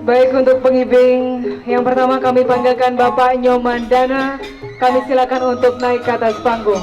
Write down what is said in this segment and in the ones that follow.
Baik, untuk pengibing yang pertama kami panggilkan Bapak Nyoman Dana. Kami silakan untuk naik ke atas panggung.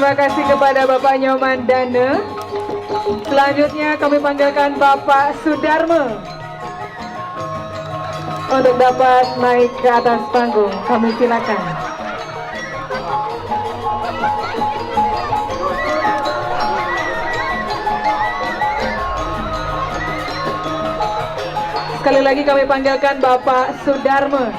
Terima kasih kepada Bapak Nyoman Dana. Selanjutnya kami panggilkan Bapak Sudarmo untuk dapat naik ke atas panggung. Kami silakan. Sekali lagi kami panggilkan Bapak Sudarmo.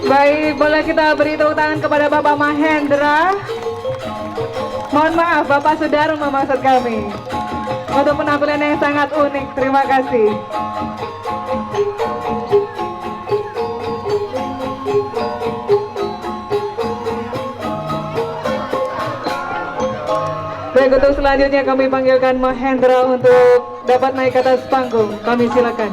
Baik, boleh kita beri tepuk tangan kepada Bapak Mahendra. Mohon maaf, Bapak Sudarmo maksud kami. Untuk penampilan yang sangat unik, terima kasih. Baik, untuk selanjutnya kami panggilkan Mahendra untuk dapat naik ke atas panggung. Kami silakan.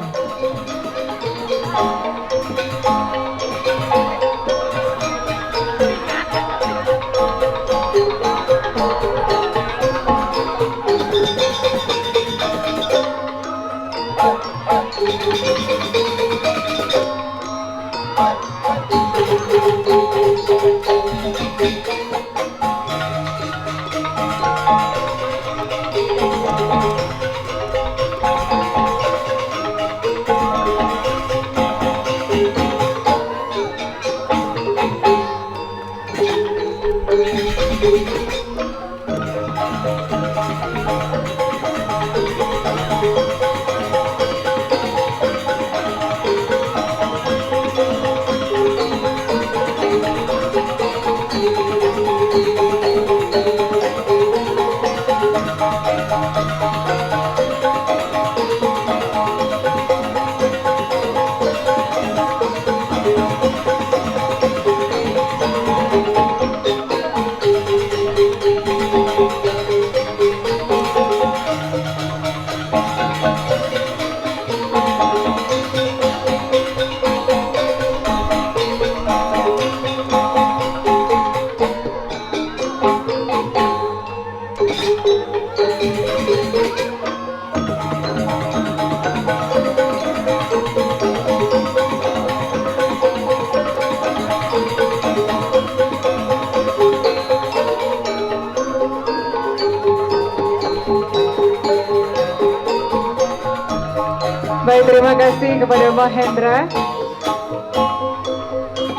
Baik, terima kasih kepada Mahendra.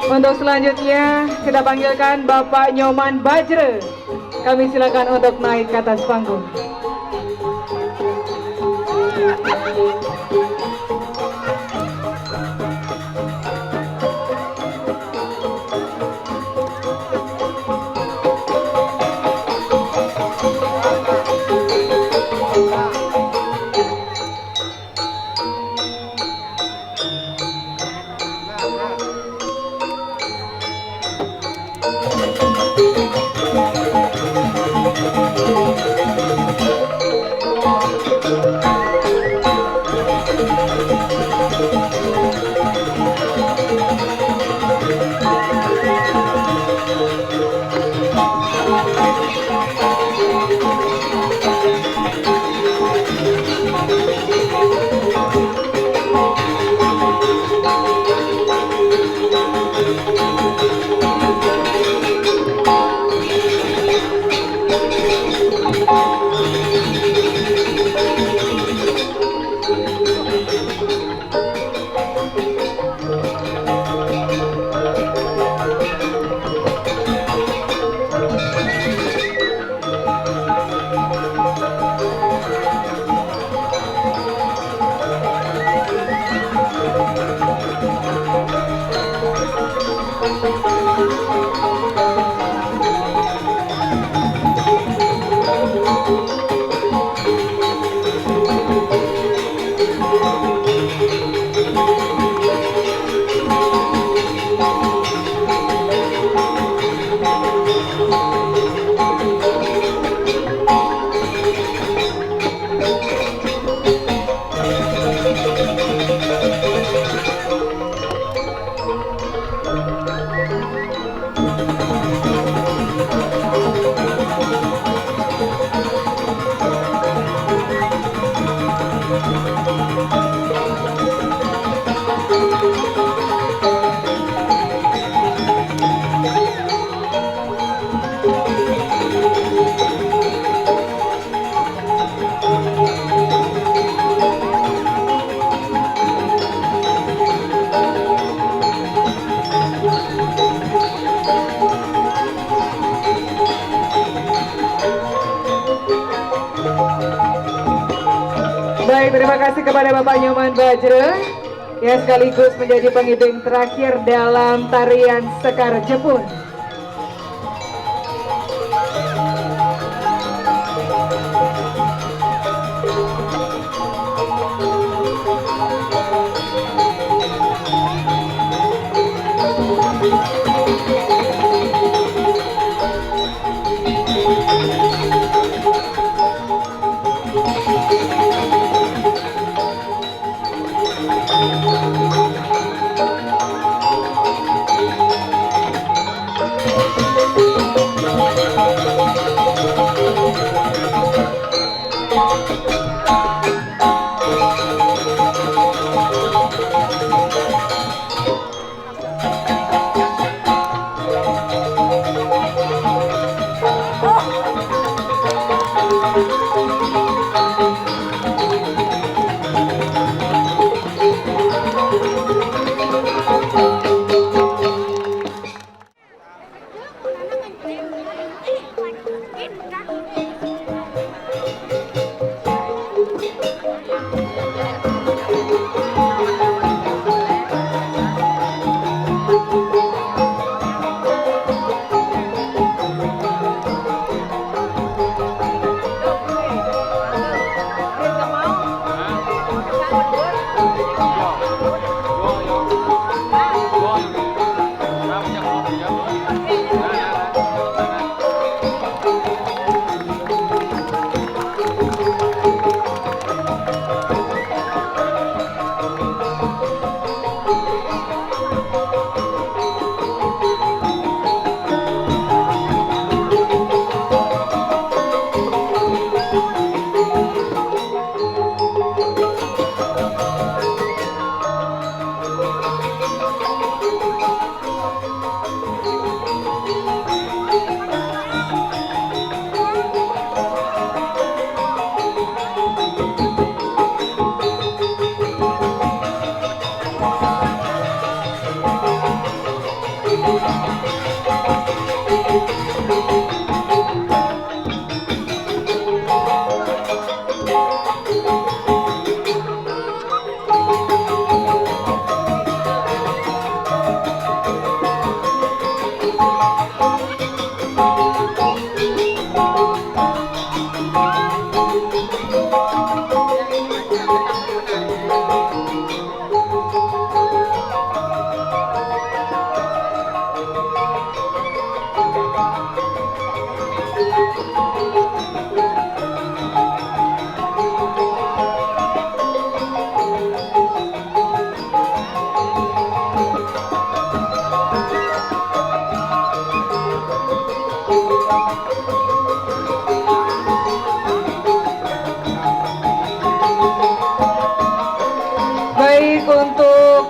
Untuk selanjutnya kita panggilkan Bapak Nyoman Bajre. Kami silakan untuk naik ke atas panggung. Baik, terima kasih kepada Bapak Nyoman Bajre yang sekaligus menjadi pengiring terakhir dalam tarian Sekar Jepun.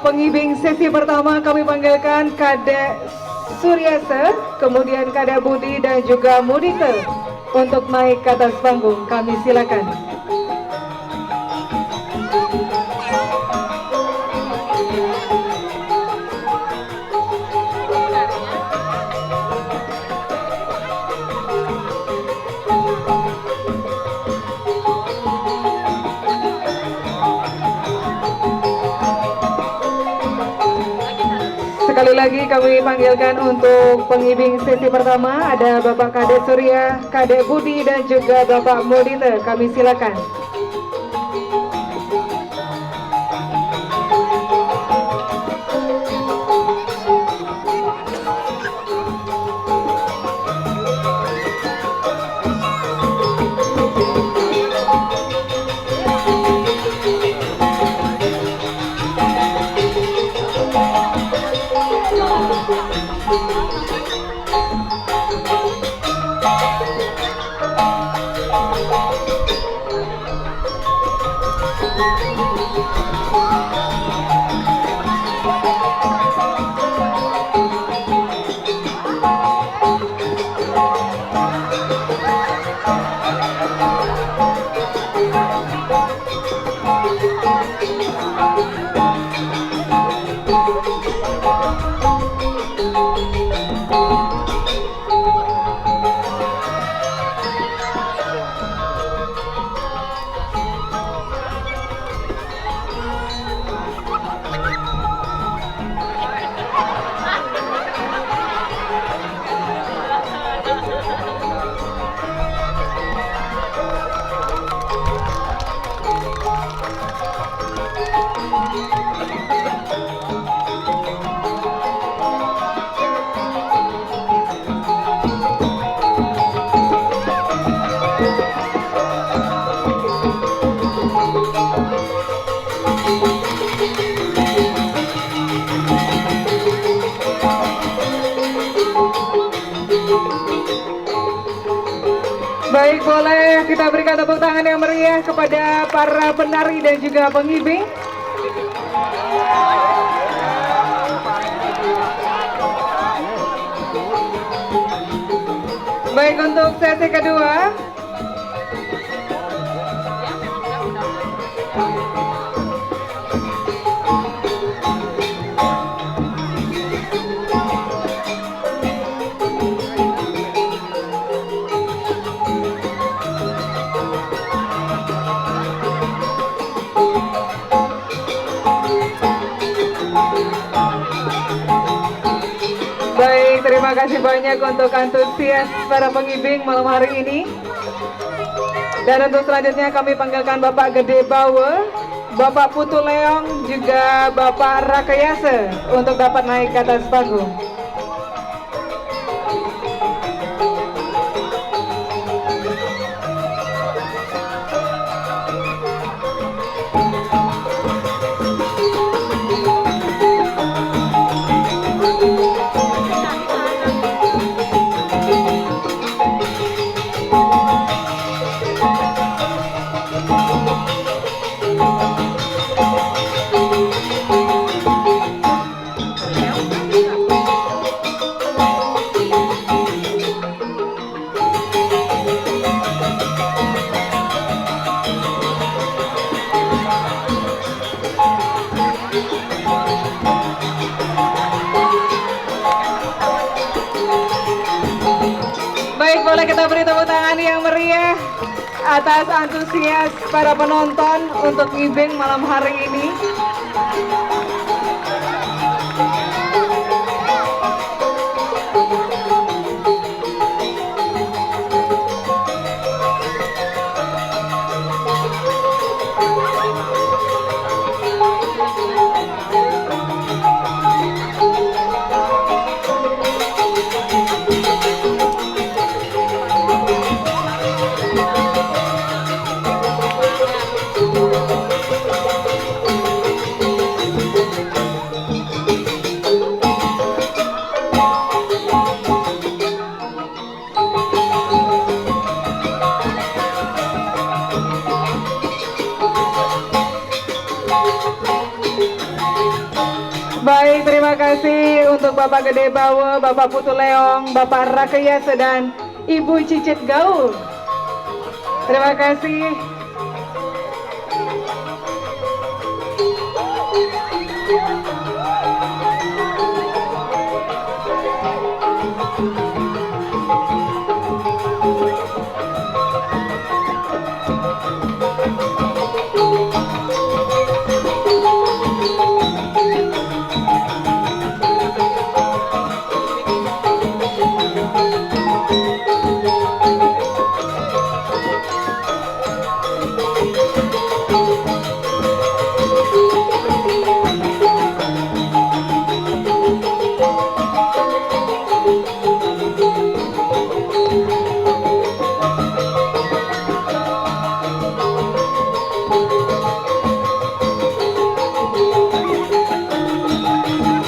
pengibing sesi pertama kami panggilkan Kadek Suryasa, kemudian Kadek Budi dan juga Mudita untuk naik ke atas panggung. Kami silakan. Sekali lagi kami panggilkan untuk pengibing sesi pertama ada Bapak Kadek Surya, Kadek Budi dan juga Bapak Mudita. Kami silakan. Baik, boleh kita berikan tepuk tangan yang meriah kepada para penari dan juga pengibing. Baik, untuk sesi kedua terima kasih banyak untuk antusias para pengibing malam hari ini. Dan untuk selanjutnya kami panggilkan Bapak Gede Bawa, Bapak Putu Leong, juga Bapak Rakayasa untuk dapat naik ke atas panggung. Baik, boleh kita beri tepuk tangan yang meriah atas antusias para penonton untuk ngibing malam hari ini. Terima kasih untuk Bapak Gede Bawe, Bapak Putu Leong, Bapak Rakayasa dan Ibu Cicit Gaul. Terima kasih.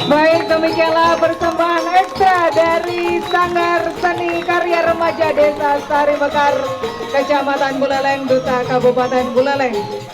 Baik, demikianlah persembahan ekstra dari Sanggar Seni Karya Remaja Desa Sari Mekar, Kecamatan Buleleng, Duta Kabupaten Buleleng.